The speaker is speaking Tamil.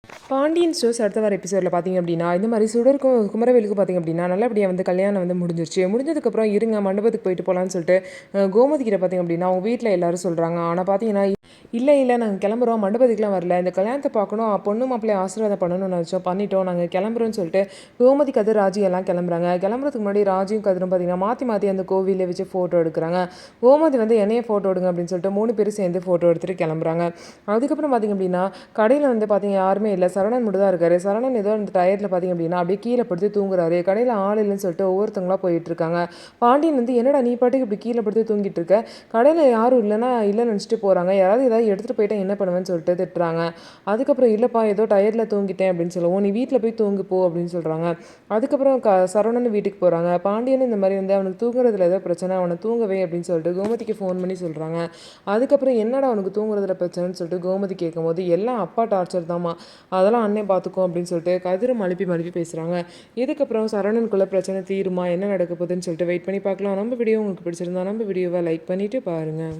பாண்டியன் ஸ்டோர்ஸ் அடுத்த வர எபிசோடில் பார்த்திங்க அப்படின்னா, இந்த மாதிரி சுடருக்கும் குமரவேலுக்கும் பார்த்திங்க அப்படின்னா, நல்லபடியாக வந்து கல்யாணம் வந்து முடிஞ்சிருச்சு. முடிஞ்சதுக்கப்புறம் இருங்க மண்டபத்துக்கு போயிட்டு போகலான்னு சொல்லிட்டு கோமதி கிட்ட பார்த்திங்க அப்படின்னா, அவங்க வீட்டில் எல்லாரும் சொல்கிறாங்க. ஆனால் பார்த்தீங்கன்னா, இல்லை நாங்கள் கிளம்புறோம், மண்டபத்துக்குலாம் வரல, இந்த கல்யாணத்தை பார்க்கணும், பொண்ணு மாப்பிள்ளை ஆசீர்வாதம் பண்ணணும்னு நினச்சோம், பண்ணிட்டோம், நாங்கள் கிளம்புறோன்னு சொல்லிட்டு கோமதி, கதிர், ராஜி எல்லாம் கிளம்புறாங்க. கிளம்புறதுக்கு முன்னாடி ராஜியும் கதிரும் பார்த்திங்கன்னா மாற்றி அந்த கோவிலில் வச்சு ஃபோட்டோ எடுக்கிறாங்க. கோமதி வந்து என்னையே ஃபோட்டோ எடுங்க அப்படின்னு சொல்லிட்டு 3 பேரும் சேர்ந்து ஃபோட்டோ எடுத்துகிட்டு கிளம்புறாங்க. அதுக்கப்புறம் பார்த்திங்க அப்படின்னா, கடையில் வந்து பார்த்திங்க யாருமே இல்லை, சரவணன் மட்டும் தான் இருக்காரு. சரவணன் ஏதோ அந்த டயத்தில் பார்த்திங்க அப்படின்னா அப்படியே கீழே படுத்து தூங்குறாரு. கடையில் ஆள் இல்லைன்னு சொல்லிட்டு ஒவ்வொருத்தவங்களா போயிட்டு இருக்காங்க. பாண்டியன் வந்து என்னடா நீ பாட்டுக்கு இப்படி கீழே படுத்து தூங்கிட்டு இருக்க, கடையில் யாரும் இல்லைன்னா இல்லைன்னு நினச்சிட்டு போகிறாங்க, யாராவது ஏதாவது எடுத்துகிட்டு போயிட்டா என்ன பண்ணுவேன்னு சொல்லிட்டு திட்டுறாங்க. அதுக்கப்புறம் இல்லைப்பா ஏதோ டயர்டில் தூங்கிட்டேன் அப்படின்னு சொல்லுவோம், நீ வீட்டில் போய் தூங்கு போ அப்படின்னு சொல்கிறாங்க. அதுக்கப்புறம் சரவணன் வீட்டுக்கு போகிறாங்க. பாண்டியன் இந்த மாதிரி வந்து அவனுக்கு தூங்குறதுல ஏதோ பிரச்சனை, அவனை தூங்கவே அப்படின்னு சொல்லிட்டு கோமதிக்கு ஃபோன் பண்ணி சொல்கிறாங்க. அதுக்கப்புறம் என்னடா அவனுக்கு தூங்குறதுல பிரச்சனைன்னு சொல்லிட்டு கோமதி கேட்கும்போது எல்லாம் அப்பா டார்ச்சர் தாம்மா, அதெல்லாம் அண்ணன் பார்த்துக்கும் அப்படின்னு சொல்லிட்டு கதிரும் மழுப்பி பேசுகிறாங்க. இதுக்கப்புறம் சரவணனுக்குள்ள பிரச்சனை தீருமா, என்ன நடக்க போகுதுன்னு சொல்லிட்டு வெயிட் பண்ணி பார்க்கலாம். நம்ம வீடியோ உங்களுக்கு பிடிச்சிருந்தா நம்ம வீடியோவை லைக் பண்ணிவிட்டு பாருங்கள்.